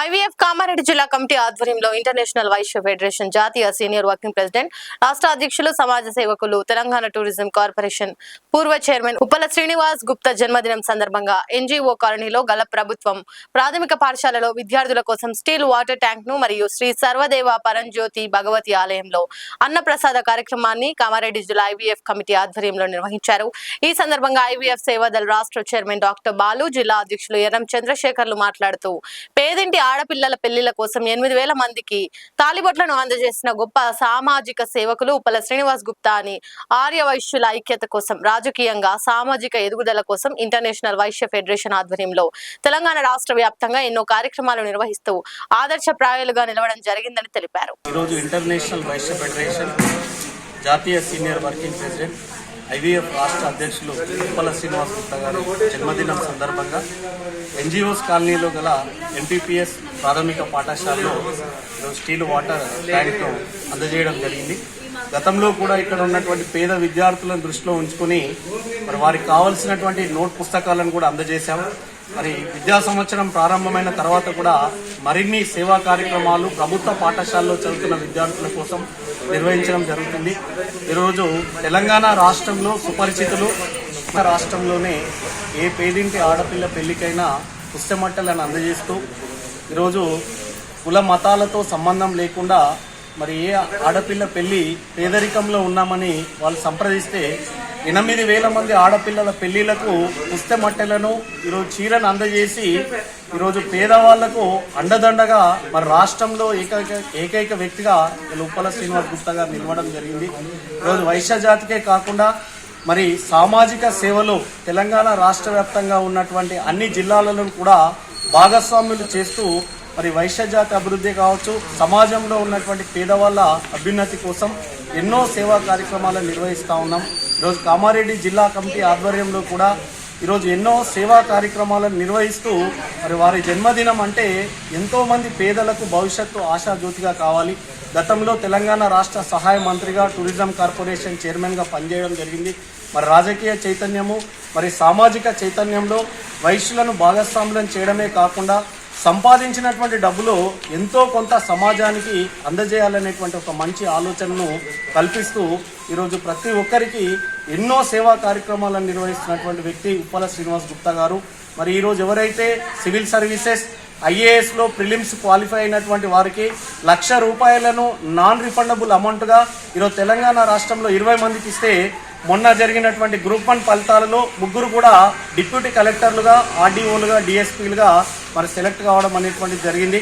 IVF Kamareddy జిల్లా committee ఆధ్వర్యంలో international Vysya federation జాతీయ సీనియర్ వర్కింగ్ ప్రెసిడెంట్ రాష్ట్ర అధ్యక్షులు సమాజ సేవకులు తెలంగాణ టూరిజం కార్పొరేషన్ పూర్వ చైర్మన్ ఉప్పల శ్రీనివాస్ గుప్తా జన్మదినం సందర్భంగా NGO కాలనీలో గల ప్రభుత్వం ప్రాథమిక పాఠశాలలో విద్యార్థుల కోసం స్టీల్ వాటర్ ట్యాంక్ ను మరియు శ్రీ సర్వదేవ పరంజ్యోతి భగవతి ఆలయంలో అన్నప్రసాద కార్యక్రమాన్ని కామారెడ్డి జిల్లా IVF కమిటీ ఆధ్వర్యంలో నిర్వహించారు. ఈ సందర్భంగా IVF సేవాదళ రాష్ట్ర చైర్మన్ డాక్టర్ బాలు, జిల్లా అధ్యక్షులు ఎర్రం చంద్రశేఖర్లు మాట్లాడుతూ పేదింటి ఆడపిల్లల పెళ్లిళ్ల కోసం 8,000 మందికి తాలిబొట్లను అందజేసిన గొప్ప సామాజిక సేవకులు ఉప్పల శ్రీనివాస్ గుప్తా అని, ఆర్య వైశ్యుల ఐక్యత కోసం, రాజకీయంగా సామాజిక ఎదుగుదల కోసం ఇంటర్నేషనల్ వైశ్య ఫెడరేషన్ ఆధ్వర్యంలో తెలంగాణ రాష్ట్ర వ్యాప్తంగా ఎన్నో కార్యక్రమాలు నిర్వహిస్తూ ఆదర్శప్రాయాలుగా నిలవడం జరిగిందని తెలిపారు. ఈరోజు ఇంటర్నేషనల్ వైశ్య ఫెడరేషన్ జాతీయ సీనియర్ వర్కింగ్ ప్రెసిడెంట్ IVF రాష్ట్ర అధ్యక్షులు ఉప్పల శ్రీనివాస్ గుప్తా గారి జన్మదినం సందర్భంగా NGOs కాలనీలో గల MPPS ప్రాథమిక పాఠశాలలో స్టీల్ వాటర్ ట్యాంక్ను అందజేయడం జరిగింది. గతంలో కూడా ఇక్కడ ఉన్నటువంటి పేద విద్యార్థులను దృష్టిలో ఉంచుకొని వారికి కావాల్సినటువంటి నోట్ పుస్తకాలను కూడా అందజేశాం. విద్యా సంవత్సరం ప్రారంభమైన తర్వాత కూడా మరిన్ని సేవా కార్యక్రమాలు ప్రభుత్వ పాఠశాలలో చదువుతున్న విద్యార్థుల కోసం నిర్వహించడం జరుగుతుంది. ఈరోజు తెలంగాణ రాష్ట్రంలో సుపరిచితులు, రాష్ట్రంలోనే ఏ పేదింటి ఆడపిల్ల పెళ్లికైనా పుస్తమట్టలను అందజేస్తూ ఈరోజు కుల మతాలతో సంబంధం లేకుండా ఏ ఆడపిల్ల పెళ్లి పేదరికంలో ఉన్నామని వాళ్ళు సంప్రదిస్తే 8,000 మంది ఆడపిల్లల పెళ్లిళ్లకు పుస్తమట్టెలను ఈరోజు చీరను అందజేసి ఈరోజు పేదవాళ్లకు అండదండగా రాష్ట్రంలో ఏకైక వ్యక్తిగా ఉప్పల శ్రీనివాస్ గుప్తా గారు నిలవడం జరిగింది. ఈరోజు వైశ్య జాతికే కాకుండా సామాజిక సేవలో తెలంగాణ రాష్ట్ర వ్యాప్తంగా ఉన్నటువంటి అన్ని జిల్లాలను కూడా భాగస్వాములు చేస్తూ వైశ్య జాతి అభివృద్ధి కావచ్చు, సమాజంలో ఉన్నటువంటి పేదవాళ్ళ అభ్యున్నతి కోసం ఎన్నో సేవా కార్యక్రమాలను నిర్వహిస్తూ ఉన్నాం. ఈరోజు కామారెడ్డి జిల్లా కమిటీ ఆధ్వర్యంలో కూడా ఈరోజు ఎన్నో సేవా కార్యక్రమాలను నిర్వహిస్తూ వారి జన్మదినం అంటే ఎంతో మంది పేదలకు భవిష్యత్తు ఆశాజ్యోతిగా కావాలి. గతంలో తెలంగాణ రాష్ట్ర సహాయ మంత్రిగా టూరిజం కార్పొరేషన్ చైర్మన్గా పనిచేయడం జరిగింది. రాజకీయ చైతన్యము సామాజిక చైతన్యంలో వైశ్యులను భాగస్వాములను చేయడమే కాకుండా సంపాదించినటువంటి డబ్బులు ఎంతో కొంత సమాజానికి అందజేయాలనేటువంటి ఒక మంచి ఆలోచనను కల్పిస్తూ ఈరోజు ప్రతి ఒక్కరికి ఎన్నో సేవా కార్యక్రమాలను నిర్వహిస్తున్నటువంటి వ్యక్తి ఉప్పల శ్రీనివాస్ గుప్తా గారు. ఈరోజు ఎవరైతే సివిల్ సర్వీసెస్ IASలో ప్రిలిమ్స్ క్వాలిఫై అయినటువంటి వారికి ₹1,00,000 నాన్ రిఫండబుల్ అమౌంట్గా ఈరోజు తెలంగాణ రాష్ట్రంలో 20 మందికి ఇస్తే, మొన్న జరిగినటువంటి గ్రూప్ 1 ఫలితాలలో 3 కూడా డిప్యూటీ కలెక్టర్లుగా, RDOలుగా, DSPలుగా సెలెక్ట్ కావడం అనేటువంటిది జరిగింది.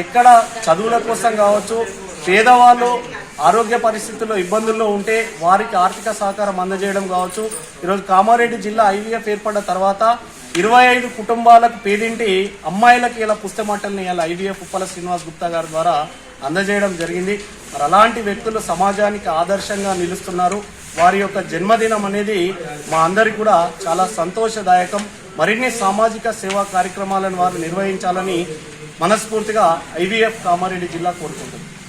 ఎక్కడ చదువుల కోసం కావచ్చు, పేదవాళ్ళు ఆరోగ్య పరిస్థితుల్లో ఇబ్బందుల్లో ఉంటే వారికి ఆర్థిక సహకారం అందజేయడం కావచ్చు. ఈరోజు కామారెడ్డి జిల్లా IVF ఏర్పడిన తర్వాత 25 కుటుంబాలకు పేదింటి అమ్మాయిలకు ఇలా పుస్తమట్టల్ని ఇలా IVF ఉప్పల శ్రీనివాస్ గుప్తా గారి ద్వారా అందజేయడం జరిగింది. అలాంటి వ్యక్తులు సమాజానికి ఆదర్శంగా నిలుస్తున్నారు. వారి యొక్క జన్మదినం అనేది మా అందరికి కూడా చాలా సంతోషదాయకం. మరిన్ని సామాజిక సేవా కార్యక్రమాలను వారు నిర్వహించాలని మనస్ఫూర్తిగా IVF కామారెడ్డి జిల్లా కోరుకుంటున్నారు.